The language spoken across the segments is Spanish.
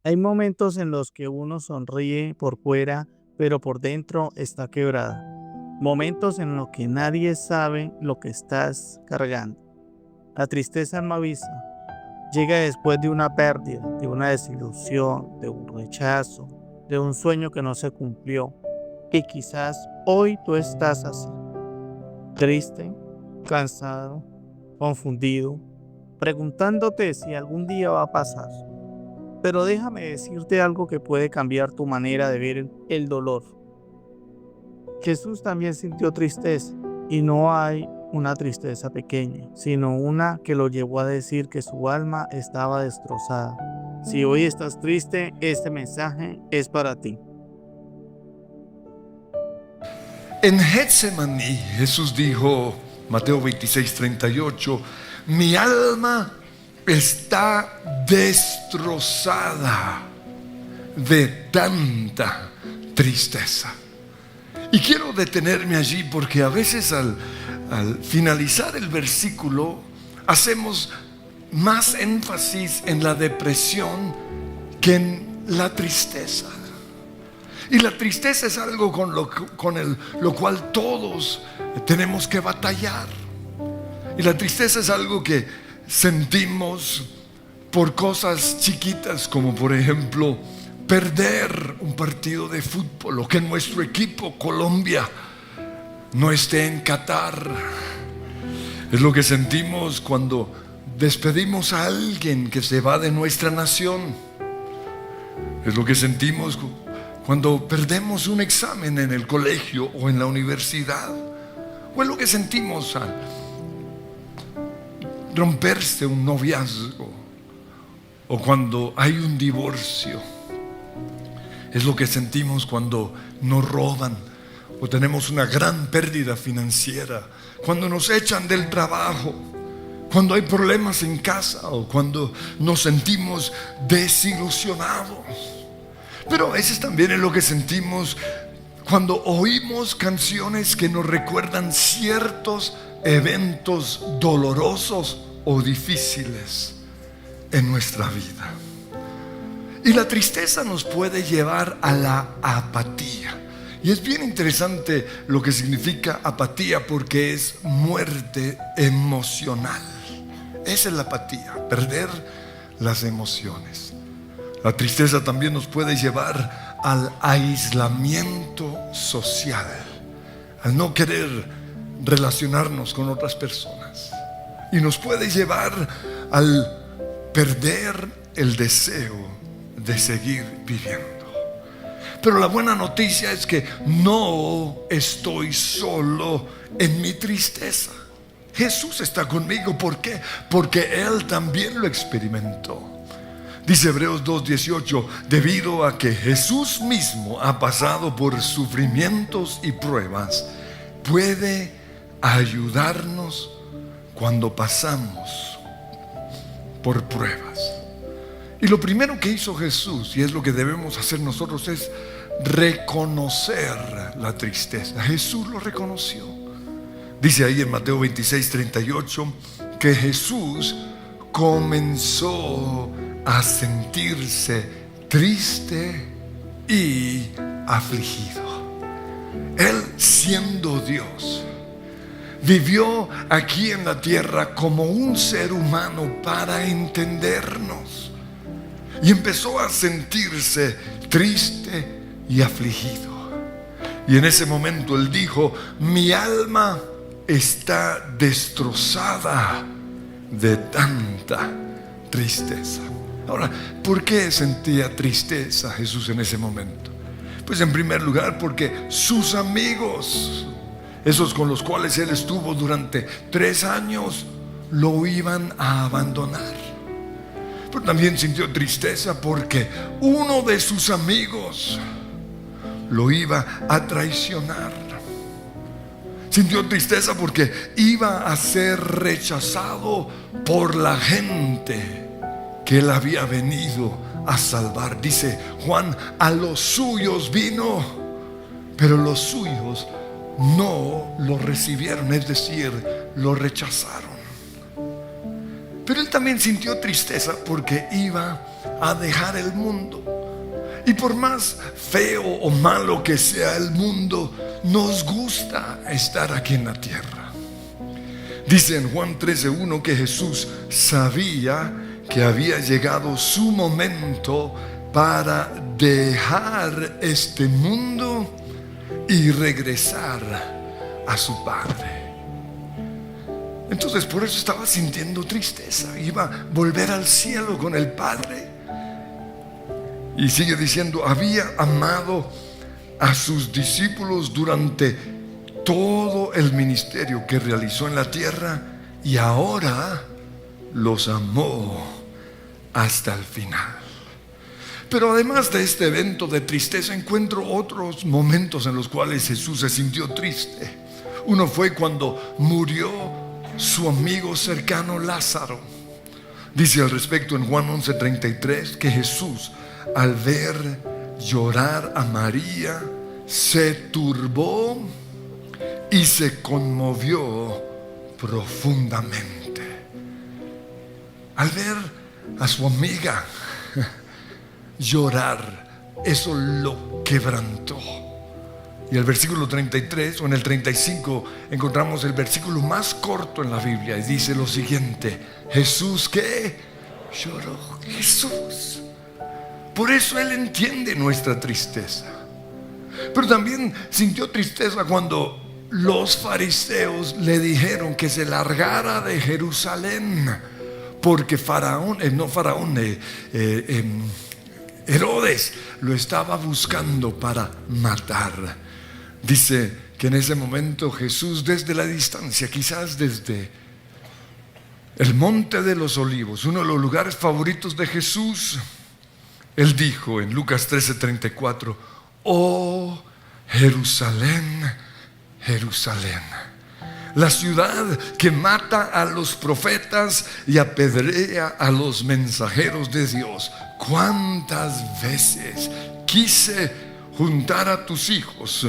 Hay momentos en los que uno sonríe por fuera, pero por dentro está quebrado. Momentos en los que nadie sabe lo que estás cargando. La tristeza no avisa. Llega después de una pérdida, de una desilusión, de un rechazo, de un sueño que no se cumplió. Y quizás hoy tú estás así, triste, cansado, confundido, preguntándote si algún día va a pasar. Pero déjame decirte algo que puede cambiar tu manera de ver el dolor. Jesús también sintió tristeza y no hay una tristeza pequeña, sino una que lo llevó a decir que su alma estaba destrozada. Si hoy estás triste, este mensaje es para ti. En Getsemaní, Jesús dijo, Mateo 26:38, mi alma está destrozada de tanta tristeza. Y quiero detenerme allí porque a veces al finalizar el versículo hacemos más énfasis en la depresión que en la tristeza. Y la tristeza es algo con lo cual todos tenemos que batallar. Y la tristeza es algo que sentimos por cosas chiquitas, como por ejemplo perder un partido de fútbol, o que nuestro equipo Colombia no esté en Qatar. Es lo que sentimos cuando despedimos a alguien que se va de nuestra nación. Es lo que sentimos cuando perdemos un examen en el colegio o en la universidad. O es lo que sentimos al romperse un noviazgo, o cuando hay un divorcio. Es lo que sentimos cuando nos roban o tenemos una gran pérdida financiera, cuando nos echan del trabajo, cuando hay problemas en casa o cuando nos sentimos desilusionados. Pero a veces también es lo que sentimos cuando oímos canciones que nos recuerdan ciertos eventos dolorosos o difíciles en nuestra vida. Y la tristeza nos puede llevar a la apatía. Y es bien interesante lo que significa apatía, porque es muerte emocional. Esa es la apatía, perder las emociones. La tristeza también nos puede llevar al aislamiento social, al no querer relacionarnos con otras personas. Y nos puede llevar al perder el deseo de seguir viviendo. Pero la buena noticia es que no estoy solo en mi tristeza. Jesús está conmigo. ¿Por qué? Porque Él también lo experimentó. Dice Hebreos 2:18, debido a que Jesús mismo ha pasado por sufrimientos y pruebas, puede ayudarnos cuando pasamos por pruebas. Y lo primero que hizo Jesús, y es lo que debemos hacer nosotros, es reconocer la tristeza. Jesús lo reconoció. Dice ahí en Mateo 26:38 que Jesús comenzó a sentirse triste y afligido. Él, siendo Dios, vivió aquí en la tierra como un ser humano para entendernos. Y empezó a sentirse triste y afligido. Y en ese momento Él dijo, mi alma está destrozada de tanta tristeza. Ahora, ¿por qué sentía tristeza Jesús en ese momento? Pues en primer lugar porque sus amigos, esos con los cuales Él estuvo durante 3 años, lo iban a abandonar. Pero también sintió tristeza porque uno de sus amigos lo iba a traicionar. Sintió tristeza porque iba a ser rechazado por la gente que Él había venido a salvar. Dice Juan, a los suyos vino, pero los suyos no lo recibieron, es decir, lo rechazaron. Pero Él también sintió tristeza porque iba a dejar el mundo. Y por más feo o malo que sea el mundo, nos gusta estar aquí en la tierra. Dice en Juan 13:1 que Jesús sabía que había llegado su momento para dejar este mundo y regresar a su Padre. Entonces por eso estaba sintiendo tristeza. Iba a volver al cielo con el Padre. Y sigue diciendo, había amado a sus discípulos durante todo el ministerio que realizó en la tierra, y ahora los amó hasta el final. Pero además de este evento de tristeza, encuentro otros momentos en los cuales Jesús se sintió triste. Uno fue cuando murió su amigo cercano Lázaro. Dice al respecto en Juan 11:33 que Jesús, al ver llorar a María, se turbó y se conmovió profundamente. Al ver a su amiga llorar, eso lo quebrantó. Y el versículo 33 o en el 35 encontramos el versículo más corto en la Biblia y dice lo siguiente: Jesús, ¿qué? Lloró. Jesús. Por eso Él entiende nuestra tristeza. Pero también sintió tristeza cuando los fariseos le dijeron que se largara de Jerusalén, porque Herodes lo estaba buscando para matar. Dice que en ese momento Jesús, desde la distancia, quizás desde el Monte de los Olivos, uno de los lugares favoritos de Jesús, Él dijo en Lucas 13:34: oh Jerusalén, Jerusalén, la ciudad que mata a los profetas y apedrea a los mensajeros de Dios. ¿Cuántas veces quise juntar a tus hijos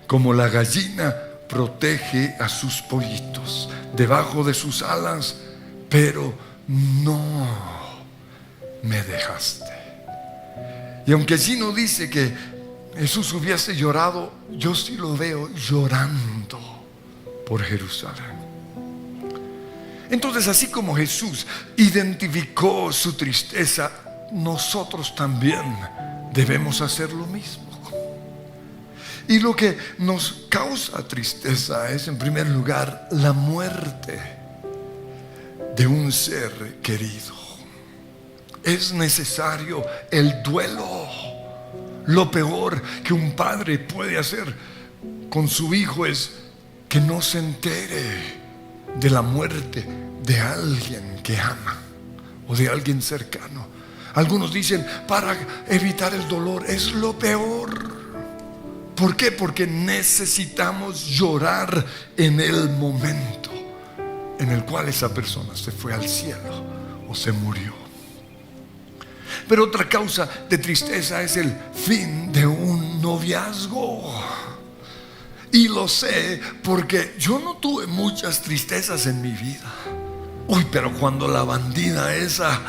como la gallina protege a sus pollitos debajo de sus alas, pero no me dejaste? Y aunque allí no dice que Jesús hubiese llorado, yo sí lo veo llorando por Jerusalén. Entonces, así como Jesús identificó su tristeza, nosotros también debemos hacer lo mismo. Y lo que nos causa tristeza es, en primer lugar, la muerte de un ser querido. Es necesario el duelo. Lo peor que un padre puede hacer con su hijo es que no se entere de la muerte de alguien que ama o de alguien cercano. Algunos dicen, para evitar el dolor. Es lo peor. ¿Por qué? Porque necesitamos llorar en el momento en el cual esa persona se fue al cielo o se murió. Pero otra causa de tristeza es el fin de un noviazgo. Y lo sé porque yo no tuve muchas tristezas en mi vida. Uy, pero cuando la bandida esa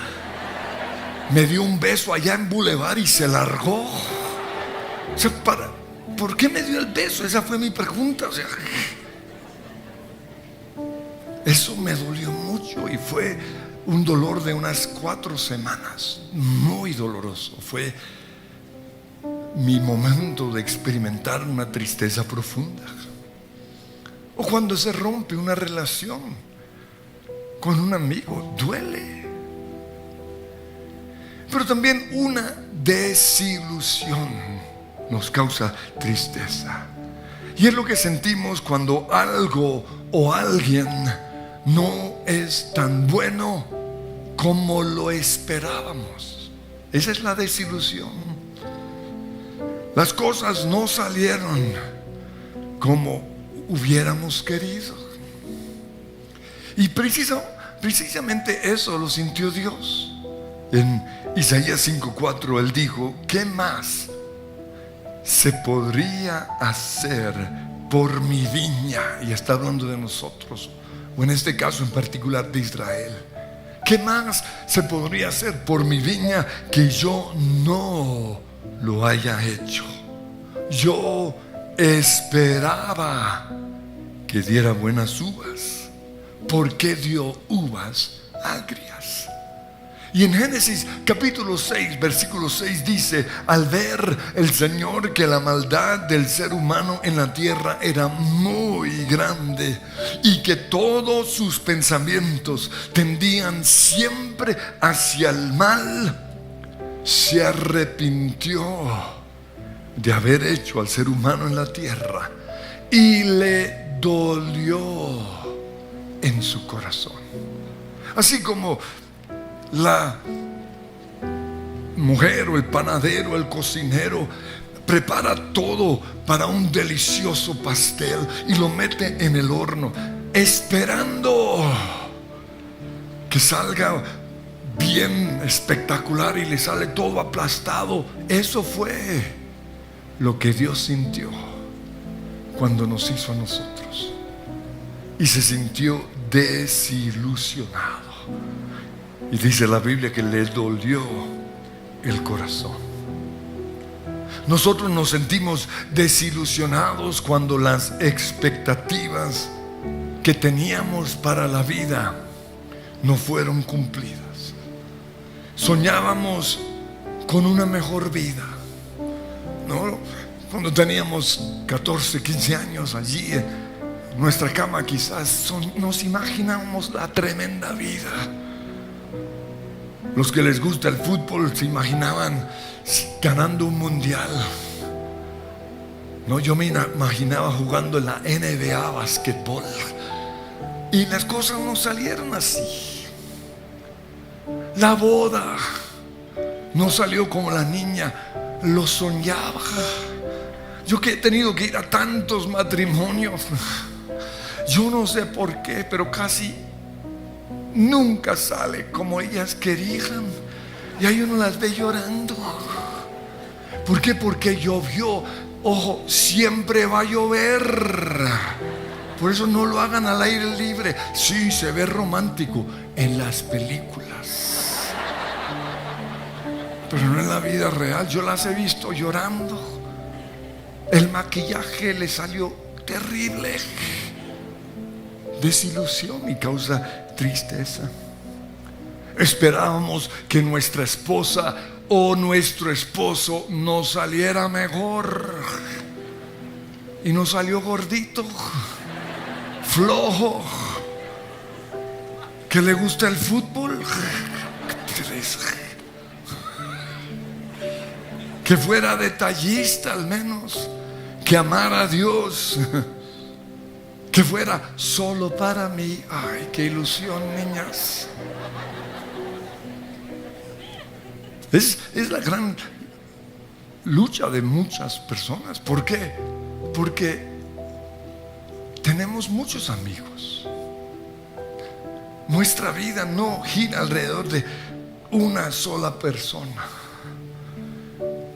me dio un beso allá en Boulevard y se largó. O sea, ¿por qué me dio el beso? Esa fue mi pregunta. O sea, eso me dolió mucho y fue un dolor de unas 4 semanas, muy doloroso. Fue mi momento de experimentar una tristeza profunda. O cuando se rompe una relación con un amigo, duele. Pero también una desilusión nos causa tristeza. Y es lo que sentimos cuando algo o alguien no es tan bueno como lo esperábamos. Esa es la desilusión. Las cosas no salieron como hubiéramos querido. Y precisamente eso lo sintió Dios. En Isaías 5:4 Él dijo: ¿qué más se podría hacer por mi viña? Y está hablando de nosotros, o en este caso en particular de Israel. ¿Qué más se podría hacer por mi viña que yo no lo haya hecho? Yo esperaba que diera buenas uvas. ¿Por qué dio uvas agrias? Y en Génesis capítulo 6, versículo 6 dice: al ver el Señor que la maldad del ser humano en la tierra era muy grande y que todos sus pensamientos tendían siempre hacia el mal, se arrepintió de haber hecho al ser humano en la tierra y le dolió en su corazón. Así como la mujer o el panadero, el cocinero prepara todo para un delicioso pastel y lo mete en el horno, esperando que salga bien espectacular, y le sale todo aplastado. Eso fue lo que Dios sintió cuando nos hizo a nosotros, y se sintió desilusionado. Y dice la Biblia que le dolió el corazón. Nosotros nos sentimos desilusionados cuando las expectativas que teníamos para la vida no fueron cumplidas. Soñábamos con una mejor vida, ¿no? Cuando teníamos 14, 15 años, allí en nuestra cama quizás nos imaginábamos la tremenda vida. Los que les gusta el fútbol se imaginaban ganando un mundial. No, yo me imaginaba jugando en la NBA basquetbol, y las cosas no salieron así. La boda no salió como la niña lo soñaba. Yo que he tenido que ir a tantos matrimonios, yo no sé por qué, pero casi nunca sale como ellas querían, y ahí uno las ve llorando. ¿Por qué? Porque llovió. Ojo, siempre va a llover. Por eso no lo hagan al aire libre. Sí, se ve romántico en las películas, pero no en la vida real. Yo las he visto llorando. El maquillaje le salió terrible. Desilusión y causa tristeza. Esperábamos que nuestra esposa o nuestro esposo nos saliera mejor, y nos salió gordito, flojo, que le gusta el fútbol, que fuera detallista al menos, que amara a Dios, que fuera solo para mí. Ay, qué ilusión, niñas. Es la gran lucha de muchas personas. ¿Por qué? Porque tenemos muchos amigos. Nuestra vida no gira alrededor de una sola persona,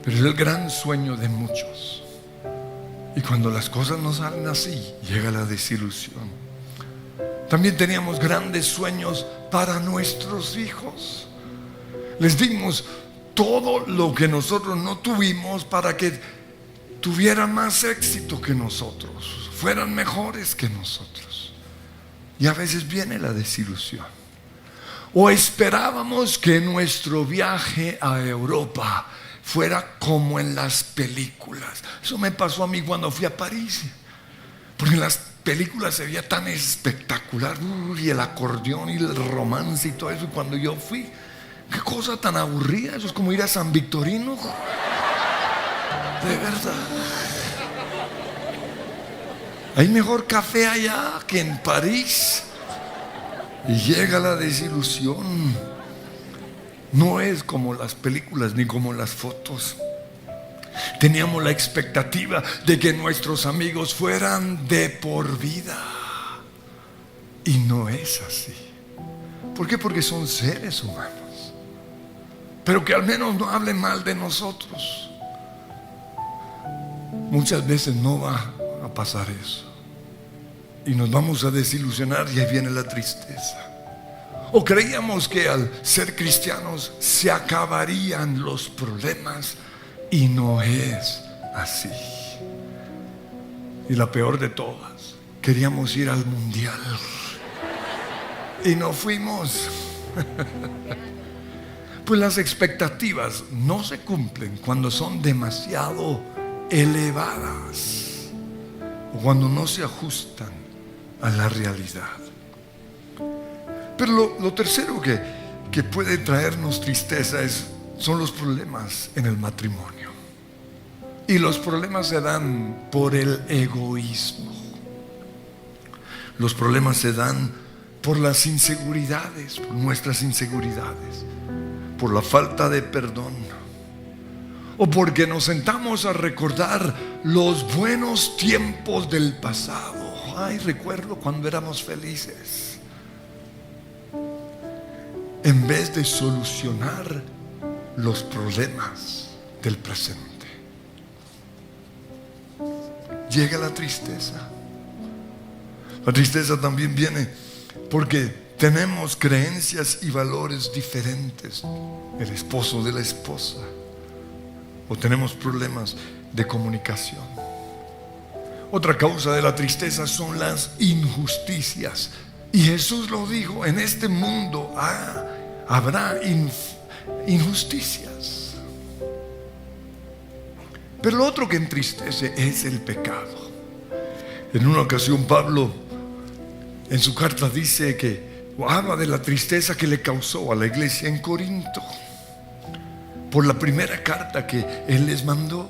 pero es el gran sueño de muchos. Y cuando las cosas no salen así, llega la desilusión. También teníamos grandes sueños para nuestros hijos. Les dimos todo lo que nosotros no tuvimos para que tuvieran más éxito que nosotros, fueran mejores que nosotros. Y a veces viene la desilusión. O esperábamos que nuestro viaje a Europa fuera como en las películas. Eso me pasó a mí cuando fui a París, porque en las películas se veía tan espectacular, y el acordeón y el romance y todo eso. Y cuando yo fui, qué cosa tan aburrida. Eso es como ir a San Victorino, de verdad. Hay mejor café allá que en París. Y llega la desilusión. No es como las películas ni como las fotos. Teníamos la expectativa de que nuestros amigos fueran de por vida, y no es así. ¿Por qué? Porque son seres humanos. Pero que al menos no hablen mal de nosotros. Muchas veces no va a pasar eso, y nos vamos a desilusionar, y ahí viene la tristeza. O creíamos que al ser cristianos se acabarían los problemas, y no es así. Y la peor de todas, queríamos ir al mundial y no fuimos. Pues las expectativas no se cumplen cuando son demasiado elevadas o cuando no se ajustan a la realidad. Pero lo tercero que puede traernos tristeza son los problemas en el matrimonio. Y los problemas se dan por el egoísmo. Los problemas se dan por las inseguridades, por nuestras inseguridades, por la falta de perdón, o porque nos sentamos a recordar los buenos tiempos del pasado. Ay, recuerdo cuando éramos felices, en vez de solucionar los problemas del presente. Llega la tristeza. La tristeza también viene porque tenemos creencias y valores diferentes, el esposo de la esposa, o tenemos problemas de comunicación. Otra causa de la tristeza son las injusticias. Y Jesús lo dijo: en este mundo habrá injusticias. Pero lo otro que entristece es el pecado. En una ocasión Pablo en su carta dice que habla de la tristeza que le causó a la iglesia en Corinto por la primera carta que él les mandó.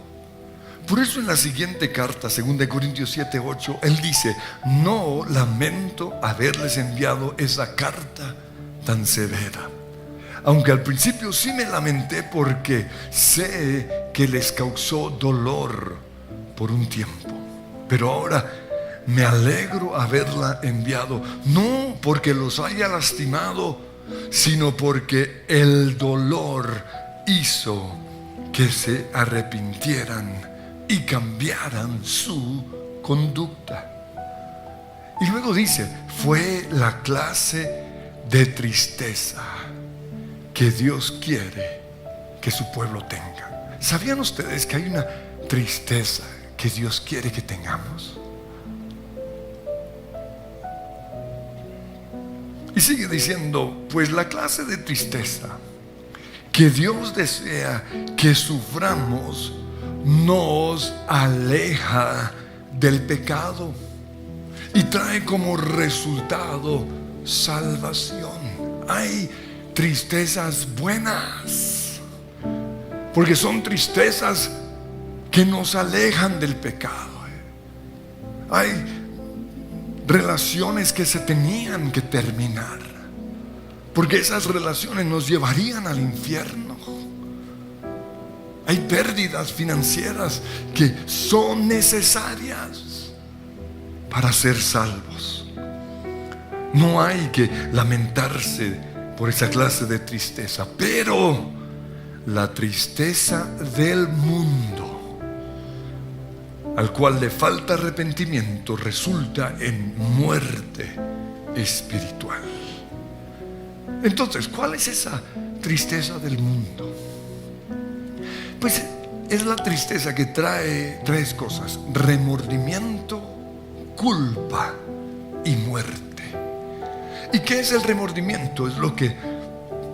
Por eso en la siguiente carta, 2 Corintios 7:8, él dice: no lamento haberles enviado esa carta tan severa, aunque al principio sí me lamenté, porque sé que les causó dolor por un tiempo, pero ahora me alegro haberla enviado, no porque los haya lastimado, sino porque el dolor hizo que se arrepintieran y cambiaran su conducta. Y luego dice: fue la clase de tristeza que Dios quiere que su pueblo tenga. ¿Sabían ustedes que hay una tristeza que Dios quiere que tengamos? Y sigue diciendo: pues la clase de tristeza que Dios desea que suframos nos aleja del pecado y trae como resultado salvación. Hay tristezas buenas, porque son tristezas que nos alejan del pecado. Hay relaciones que se tenían que terminar, porque esas relaciones nos llevarían al infierno. Hay pérdidas financieras que son necesarias para ser salvos. No hay que lamentarse por esa clase de tristeza, pero la tristeza del mundo, al cual le falta arrepentimiento, resulta en muerte espiritual. Entonces, ¿cuál es esa tristeza del mundo? Pues es la tristeza que trae tres cosas: remordimiento, culpa y muerte. ¿Y qué es el remordimiento? Es lo que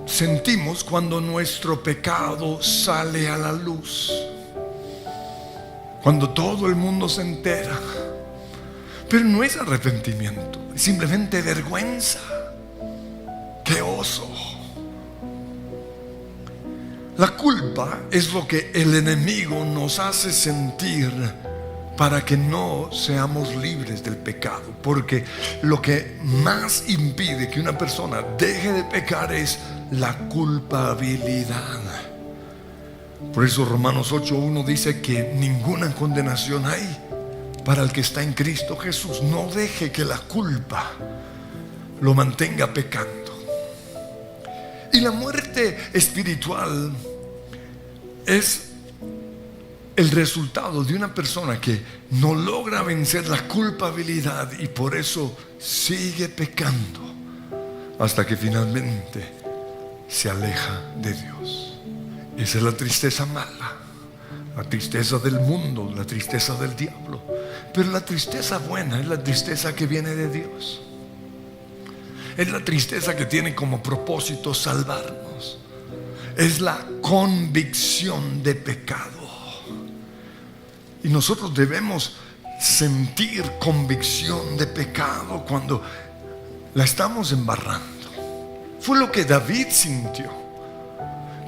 sentimos cuando nuestro pecado sale a la luz, cuando todo el mundo se entera. Pero no es arrepentimiento, es simplemente vergüenza. ¡Qué oso! La culpa es lo que el enemigo nos hace sentir para que no seamos libres del pecado, porque lo que más impide que una persona deje de pecar es la culpabilidad. Por eso Romanos 8:1 dice que ninguna condenación hay para el que está en Cristo Jesús. No deje que la culpa lo mantenga pecando. Y la muerte espiritual es el resultado de una persona que no logra vencer la culpabilidad y por eso sigue pecando, hasta que finalmente se aleja de Dios. Esa es la tristeza mala, la tristeza del mundo, la tristeza del diablo. Pero la tristeza buena es la tristeza que viene de Dios. Es la tristeza que tiene como propósito salvarnos. Es la convicción de pecado. Y nosotros debemos sentir convicción de pecado cuando la estamos embarrando. Fue lo que David sintió.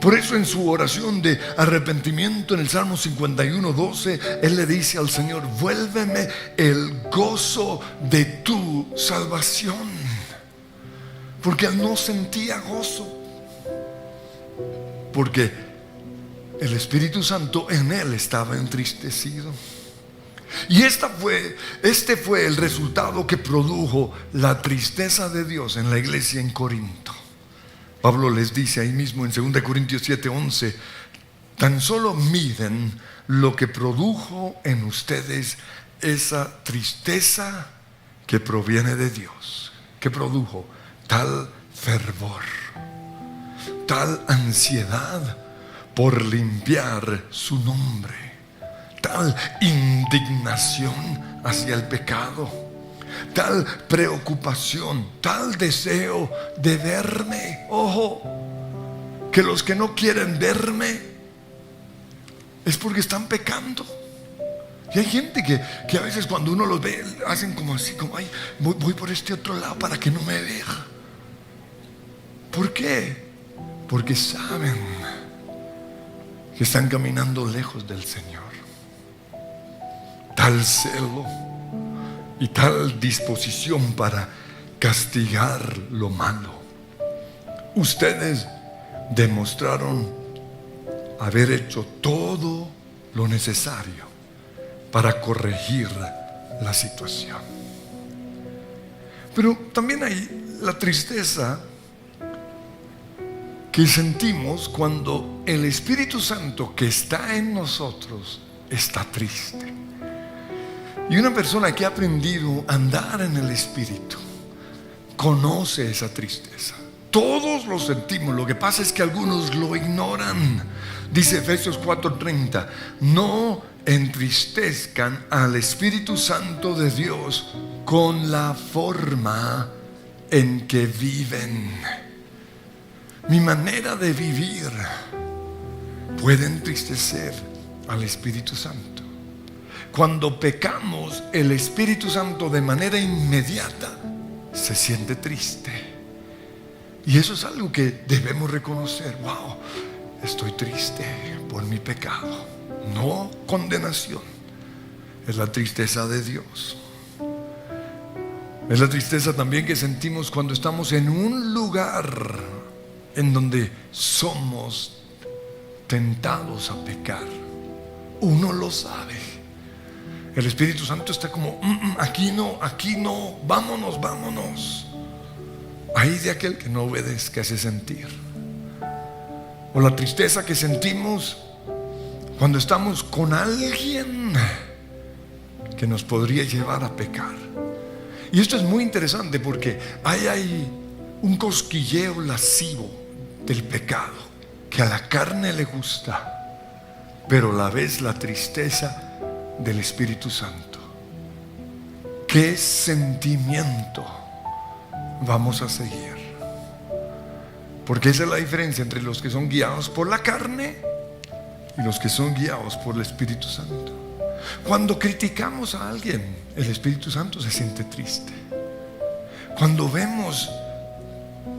Por eso en su oración de arrepentimiento en el Salmo 51:12, él le dice al Señor: vuélveme el gozo de tu salvación. Porque él no sentía gozo, porque el Espíritu Santo en él estaba entristecido. Y este fue el resultado que produjo la tristeza de Dios en la iglesia en Corinto. Pablo les dice ahí mismo en 2 Corintios 7:11: tan solo miren lo que produjo en ustedes esa tristeza que proviene de Dios. ¿Qué produjo? Tal fervor, tal ansiedad por limpiar su nombre, tal indignación hacia el pecado, tal preocupación, tal deseo de verme. Ojo, que los que no quieren verme es porque están pecando. Y hay gente que a veces cuando uno los ve hacen como así, como ay, voy por este otro lado para que no me vea. ¿Por qué? Porque saben que están caminando lejos del Señor. Tal celo y tal disposición para castigar lo malo. Ustedes demostraron haber hecho todo lo necesario para corregir la situación. Pero también hay la tristeza que sentimos cuando el Espíritu Santo que está en nosotros está triste. Y una persona que ha aprendido a andar en el Espíritu conoce esa tristeza. Todos lo sentimos, lo que pasa es que algunos lo ignoran. Dice Efesios 4:30: no entristezcan al Espíritu Santo de Dios con la forma en que viven. Mi manera de vivir puede entristecer al Espíritu Santo. Cuando pecamos, el Espíritu Santo de manera inmediata se siente triste. Y eso es algo que debemos reconocer. Wow, estoy triste por mi pecado. No condenación, es la tristeza de Dios. Es la tristeza también que sentimos cuando estamos en un lugar en donde somos tentados a pecar. Uno lo sabe. El Espíritu Santo está como aquí no, vámonos. Ahí de aquel que no obedezca ese sentir. O la tristeza que sentimos cuando estamos con alguien que nos podría llevar a pecar. Y esto es muy interesante porque hay un cosquilleo lascivo del pecado que a la carne le gusta, pero a la vez la tristeza del Espíritu Santo. ¿Qué sentimiento vamos a seguir? Porque esa es la diferencia entre los que son guiados por la carne y los que son guiados por el Espíritu Santo. Cuando criticamos a alguien, el Espíritu Santo se siente triste. Cuando vemos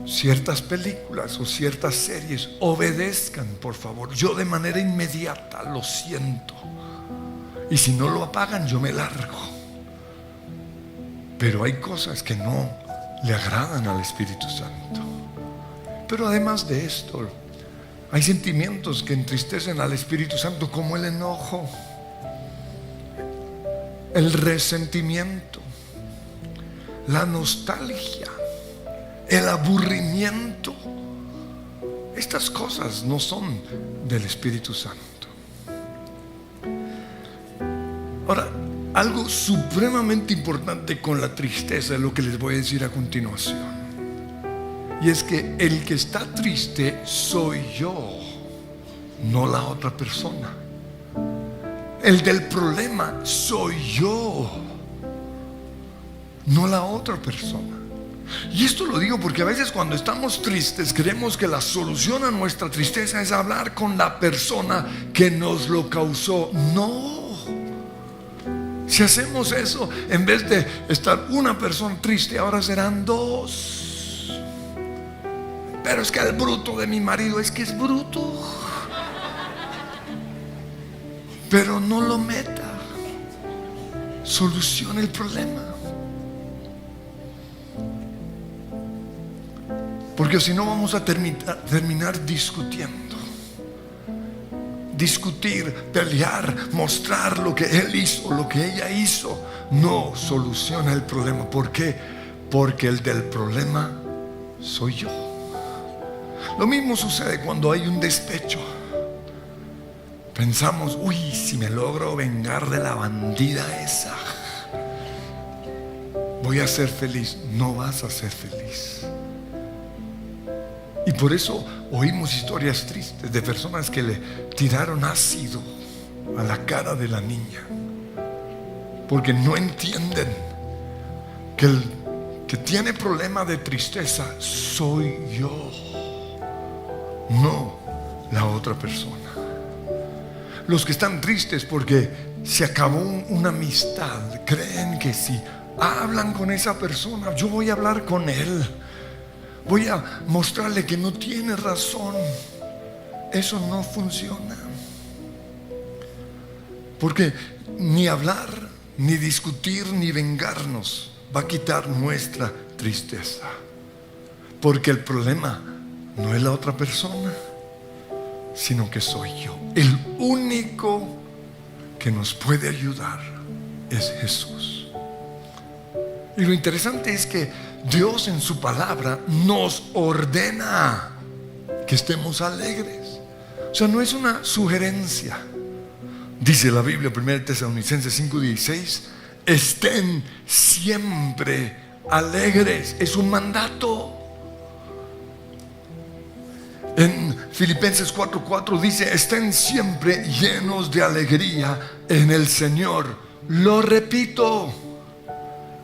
ciertas películas o ciertas series, obedezcan, por favor. Yo de manera inmediata lo siento. Y si no lo apagan, yo me largo. Pero hay cosas que no le agradan al Espíritu Santo. Pero además de esto, hay sentimientos que entristecen al Espíritu Santo, como el enojo, el resentimiento, la nostalgia, el aburrimiento. Estas cosas no son del Espíritu Santo. Ahora, algo supremamente importante con la tristeza es lo que les voy a decir a continuación. Y es que el que está triste soy yo, no la otra persona. El del problema soy yo, no la otra persona. Y esto lo digo porque a veces cuando estamos tristes creemos que la solución a nuestra tristeza es hablar con la persona que nos lo causó. No. Si hacemos eso, en vez de estar una persona triste, ahora serán dos. Pero es que el bruto de mi marido es que es bruto. Pero no lo meta. Solucione el problema. Porque si no vamos a terminar discutiendo. Discutir, pelear, mostrar lo que él hizo, lo que ella hizo, no soluciona el problema. ¿Por qué? Porque el del problema soy yo. Lo mismo sucede cuando hay un despecho. Pensamos, uy, si me logro vengar de la bandida esa, voy a ser feliz. No vas a ser feliz. Y por eso oímos historias tristes de personas que le tiraron ácido a la cara de la niña, porque no entienden que el que tiene problema de tristeza soy yo, no la otra persona. Los que están tristes porque se acabó una amistad creen que si hablan con esa persona, yo voy a hablar con él, voy a mostrarle que no tiene razón. Eso no funciona. Porque ni hablar, ni discutir, ni vengarnos va a quitar nuestra tristeza. Porque el problema no es la otra persona, sino que soy yo. El único que nos puede ayudar es Jesús. Y lo interesante es que Dios en su palabra nos ordena que estemos alegres. O sea, no es una sugerencia. Dice la Biblia, 1 Tesalonicenses 5:16, estén siempre alegres. Es un mandato. En Filipenses 4:4 dice, estén siempre llenos de alegría en el Señor. Lo repito,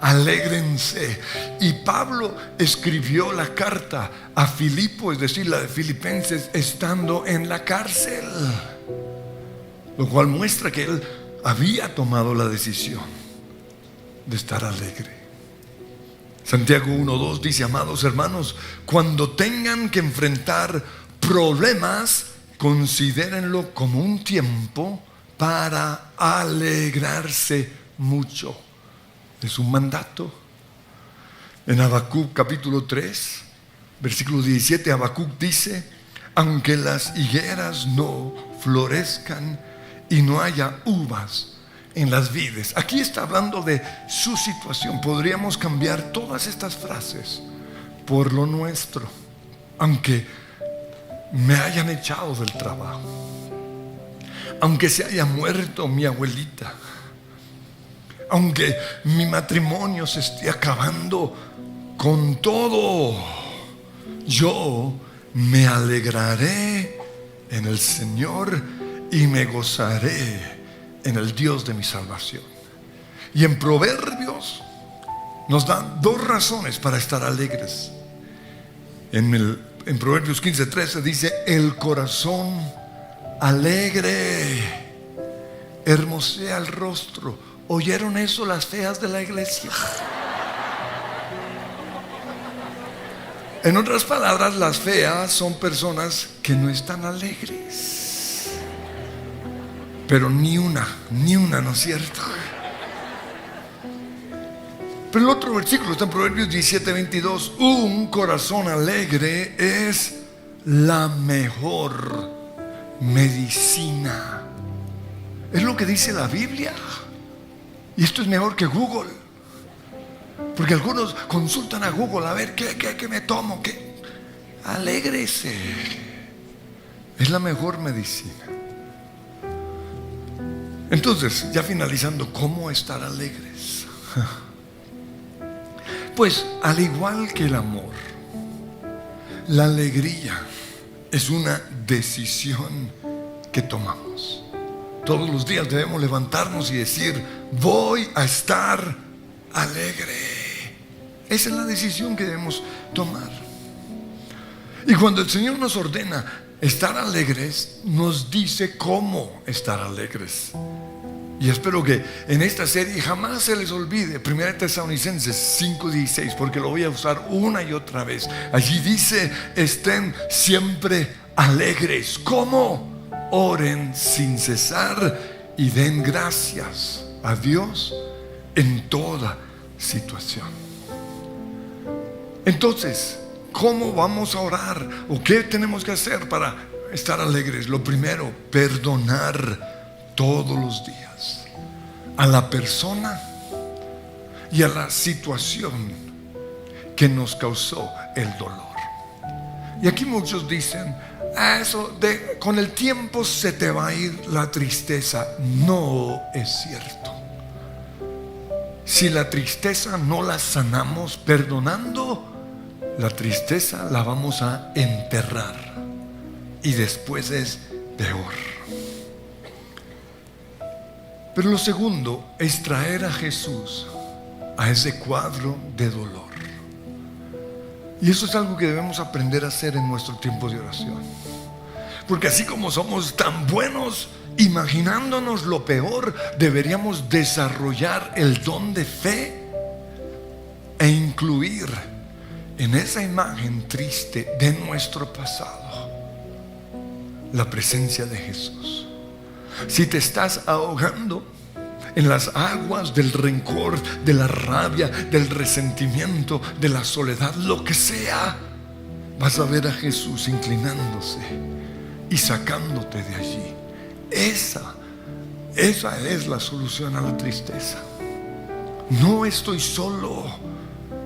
alégrense. Y Pablo escribió la carta a Filipo, es decir, la de Filipenses, estando en la cárcel, lo cual muestra que él había tomado la decisión de estar alegre. Santiago 1:2 dice, amados hermanos, cuando tengan que enfrentar problemas, considérenlo como un tiempo para alegrarse mucho. Es un mandato. En Habacuc capítulo 3, versículo 17, Habacuc dice, aunque las higueras no florezcan y no haya uvas en las vides. Aquí está hablando de su situación. Podríamos cambiar todas estas frases por lo nuestro. Aunque me hayan echado del trabajo, aunque se haya muerto mi abuelita, aunque mi matrimonio se esté acabando, con todo, yo me alegraré en el Señor y me gozaré en el Dios de mi salvación. Y en Proverbios nos dan dos razones para estar alegres. En Proverbios 15:13 dice, el corazón alegre hermosea el rostro. ¿Oyeron eso las feas de la iglesia? En otras palabras, las feas son personas que no están alegres. Pero ni una, ¿no es cierto? Pero el otro versículo está en Proverbios 17:22. Un corazón alegre es la mejor medicina. Es lo que dice la Biblia. Y esto es mejor que Google. Porque algunos consultan a Google a ver qué me tomo, qué. Alégrese. Es la mejor medicina. Entonces, ya finalizando, ¿cómo estar alegres? Pues al igual que el amor, La alegría es una decisión que tomamos. Todos los días debemos levantarnos y decir: voy a estar alegre. Esa es la decisión que debemos tomar. Y cuando el Señor nos ordena estar alegres, nos dice cómo estar alegres. Y espero que en esta serie jamás se les olvide 1 Tesalonicenses 5:16, porque lo voy a usar una y otra vez. Allí dice: estén siempre alegres. ¿Cómo? Oren sin cesar y den gracias a Dios en toda situación. Entonces, ¿cómo vamos a orar? ¿O qué tenemos que hacer para estar alegres? Lo primero, perdonar todos los días a la persona y a la situación que nos causó el dolor. Y aquí muchos dicen: con el tiempo se te va a ir la tristeza. No es cierto. Si la tristeza no la sanamos perdonando, la tristeza la vamos a enterrar y después es peor. Pero lo segundo es traer a Jesús a ese cuadro de dolor. Y eso es algo que debemos aprender a hacer en nuestro tiempo de oración. Porque así como somos tan buenos imaginándonos lo peor, deberíamos desarrollar el don de fe e incluir en esa imagen triste de nuestro pasado la presencia de Jesús. Si te estás ahogando en las aguas del rencor, de la rabia, del resentimiento, de la soledad, lo que sea, vas a ver a Jesús inclinándose y sacándote de allí. Esa es la solución a la tristeza. No estoy solo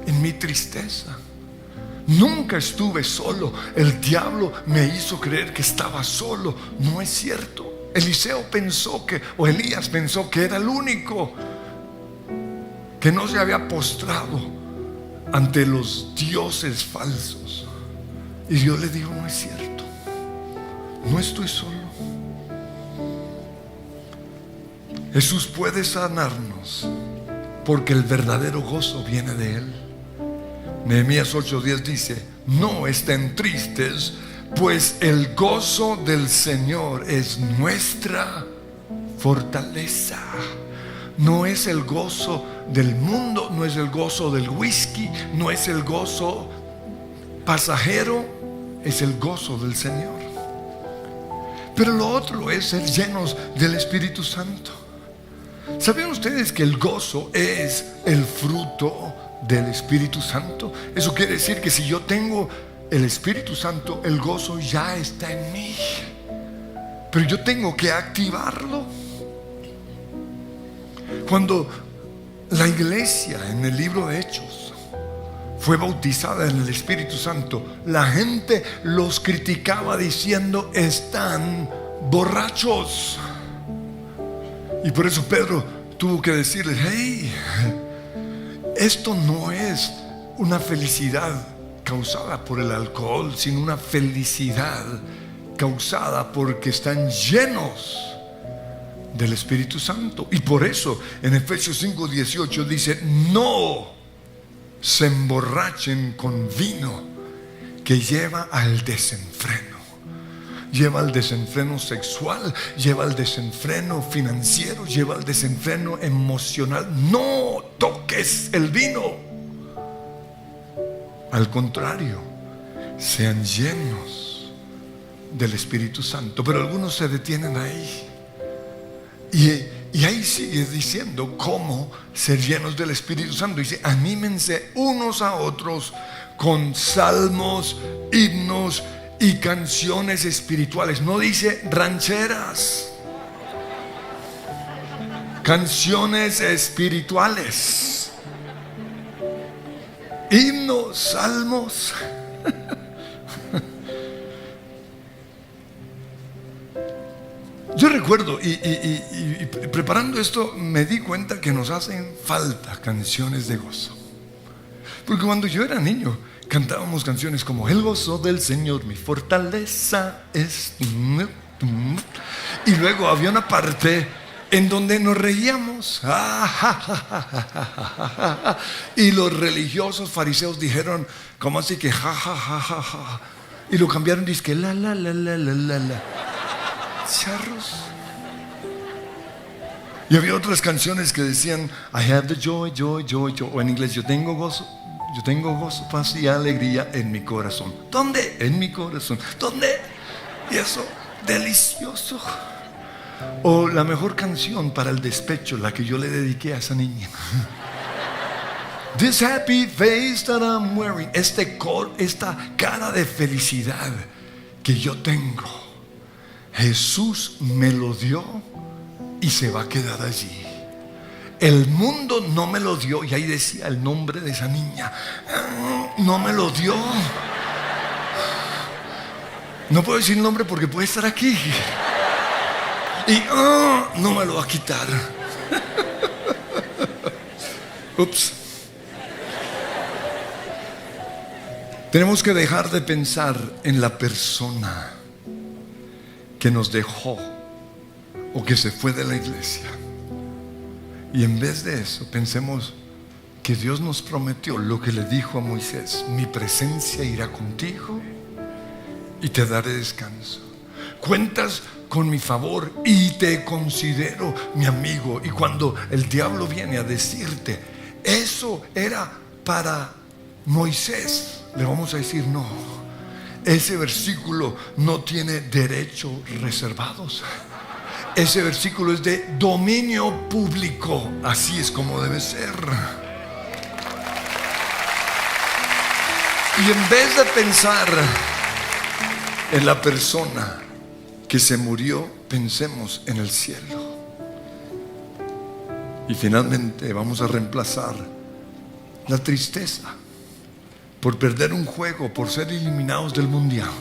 en mi tristeza. Nunca estuve solo. El diablo me hizo creer que estaba solo. No es cierto. Elías pensó que era el único que no se había postrado ante los dioses falsos. Y Dios le dijo: no es cierto, no estoy solo. Jesús puede sanarnos porque el verdadero gozo viene de Él. Nehemías 8:10 dice: no estén tristes, pues el gozo del Señor es nuestra fortaleza. No es el gozo del mundo, no es el gozo del whisky, no es el gozo pasajero, es el gozo del Señor. Pero lo otro es ser llenos del Espíritu Santo. ¿Saben ustedes que el gozo es el fruto del Espíritu Santo? Eso quiere decir que si yo tengo el Espíritu Santo, el gozo ya está en mí, pero yo tengo que activarlo. Cuando la iglesia en el libro de Hechos fue bautizada en el Espíritu Santo, la gente los criticaba diciendo: están borrachos. Y por eso Pedro tuvo que decirles: hey, esto no es una felicidad causada por el alcohol, sino una felicidad causada porque están llenos del Espíritu Santo. Y por eso en Efesios 5:18 dice: no se emborrachen con vino, que lleva al desenfreno. Lleva al desenfreno sexual, lleva al desenfreno financiero, lleva al desenfreno emocional. No toques el vino. Al contrario, sean llenos del Espíritu Santo. Pero algunos se detienen ahí. Y ahí sigue diciendo cómo ser llenos del Espíritu Santo. Dice: anímense unos a otros con salmos, himnos y canciones espirituales. No dice rancheras. Canciones espirituales. Himnos, salmos. Yo recuerdo y preparando esto me di cuenta que nos hacen falta canciones de gozo. Porque cuando yo era niño cantábamos canciones como el gozo del Señor, mi fortaleza es. Y luego había una parte en donde nos reíamos. Y los religiosos fariseos dijeron, ¿cómo así que ja, ja, ja, ja, ja? Y lo cambiaron, dice que la. Charros. Y había otras canciones que decían, I have the joy. O en inglés, yo tengo gozo, paz y alegría en mi corazón. ¿Dónde? En mi corazón. ¿Dónde? Y eso, delicioso. O la mejor canción para el despecho, la que yo le dediqué a esa niña. This happy face that I'm wearing. Esta cara de felicidad que yo tengo, Jesús me lo dio y se va a quedar allí. El mundo no me lo dio. Y ahí decía el nombre de esa niña. No me lo dio. No puedo decir el nombre porque puede estar aquí. Y no me lo va a quitar. Ups. Tenemos que dejar de pensar en la persona que nos dejó o que se fue de la iglesia. Y en vez de eso, pensemos que Dios nos prometió lo que le dijo a Moisés: mi presencia irá contigo y te daré descanso. Cuentas con mi favor y te considero mi amigo. Y cuando el diablo viene a decirte, eso era para Moisés, le vamos a decir, no, ese versículo no tiene derechos reservados. Ese versículo es de dominio público. Así es como debe ser. Y en vez de pensar en la persona que se murió, pensemos en el cielo. Y finalmente vamos a reemplazar la tristeza por perder un juego, por ser eliminados del mundial,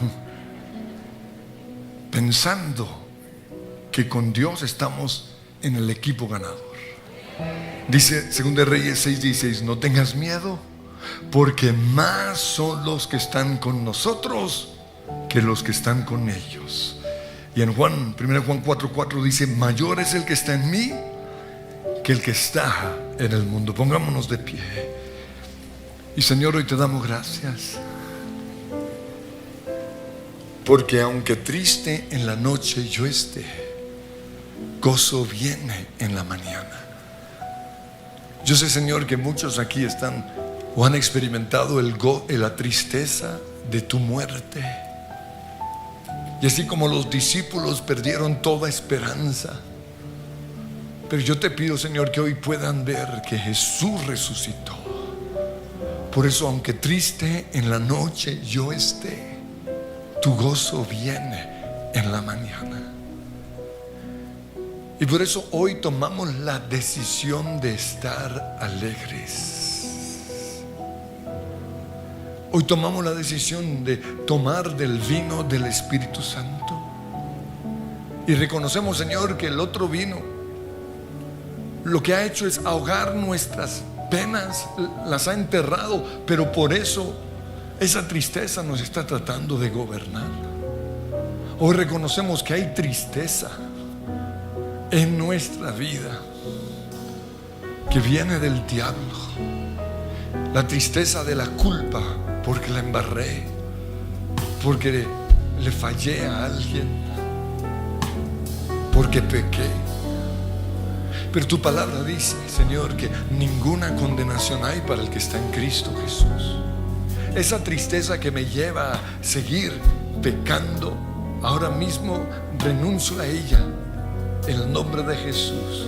pensando que con Dios estamos en el equipo ganador. Dice 2 Reyes 6:16, no tengas miedo, porque más son los que están con nosotros que los que están con ellos. Y en 1 Juan 4:4 dice, mayor es el que está en mí que el que está en el mundo. Pongámonos de pie. Y Señor, hoy te damos gracias, porque aunque triste en la noche yo esté, gozo viene en la mañana. Yo sé, Señor, que muchos aquí están o han experimentado la tristeza de tu muerte. Y así como los discípulos perdieron toda esperanza, pero yo te pido, Señor, que hoy puedan ver que Jesús resucitó. Por eso, aunque triste en la noche yo esté, tu gozo viene en la mañana. Y por eso hoy tomamos la decisión de estar alegres. Hoy tomamos la decisión de tomar del vino del Espíritu Santo. Y reconocemos, Señor, que el otro vino lo que ha hecho es ahogar nuestras penas, las ha enterrado, pero por eso esa tristeza nos está tratando de gobernar. Hoy reconocemos que hay tristeza en nuestra vida que viene del diablo. La tristeza de la culpa porque la embarré, porque le fallé a alguien, porque pequé. Pero tu palabra dice, Señor, que ninguna condenación hay para el que está en Cristo Jesús. Esa tristeza que me lleva a seguir pecando, ahora mismo renuncio a ella en el nombre de Jesús.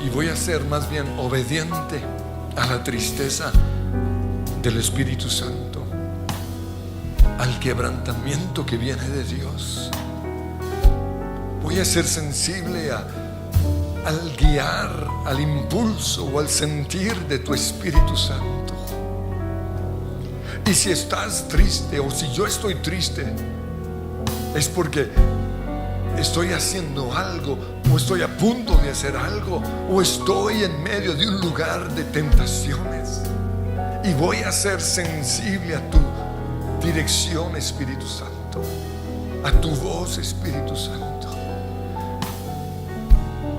Y voy a ser más bien obediente a la tristeza del Espíritu Santo, al quebrantamiento que viene de Dios. Voy a ser sensible al guiar, al impulso o al sentir de tu Espíritu Santo. Y si estás triste o si yo estoy triste, es porque estoy haciendo algo, o estoy a punto de hacer algo, o estoy en medio de un lugar de tentaciones. y voy a ser sensible a tu dirección, Espíritu Santo, a tu voz, Espíritu Santo.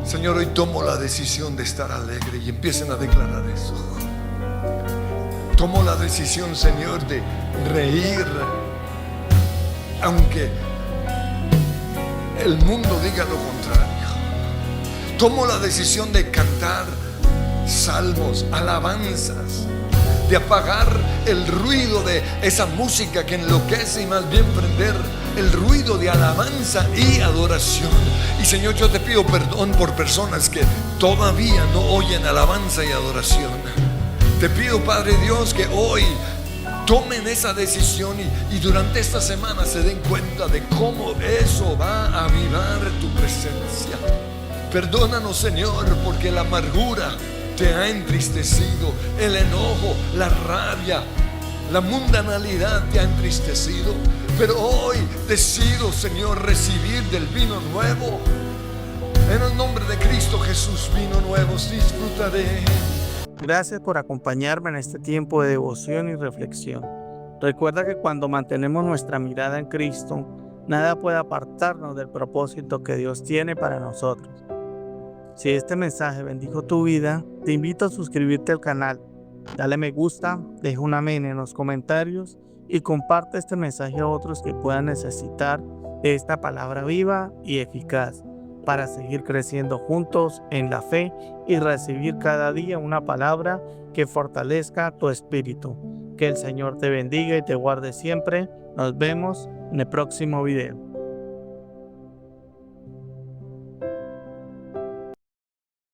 Señor, hoy tomo la decisión de estar alegre, y empiecen a declarar eso. Tomo la decisión, Señor, de reír, aunque el mundo diga lo contrario. Tomo la decisión de cantar salmos, alabanzas, de apagar el ruido de esa música que enloquece y más bien prender el ruido de alabanza y adoración. Y Señor, yo te pido perdón por personas que todavía no oyen alabanza y adoración. Te pido, Padre Dios, que hoy tomen esa decisión y durante esta semana se den cuenta de cómo eso va a avivar tu presencia. Perdónanos, Señor, porque la amargura te ha entristecido, el enojo, la rabia, la mundanalidad te ha entristecido. Pero hoy decido, Señor, recibir del vino nuevo. En el nombre de Cristo Jesús, vino nuevo disfrutaré. Gracias por acompañarme en este tiempo de devoción y reflexión. Recuerda que cuando mantenemos nuestra mirada en Cristo, nada puede apartarnos del propósito que Dios tiene para nosotros. Si este mensaje bendijo tu vida, te invito a suscribirte al canal, dale me gusta, deja un amén en los comentarios y comparte este mensaje a otros que puedan necesitar de esta palabra viva y eficaz para seguir creciendo juntos en la fe y recibir cada día una palabra que fortalezca tu espíritu. Que el Señor te bendiga y te guarde siempre. Nos vemos en el próximo video.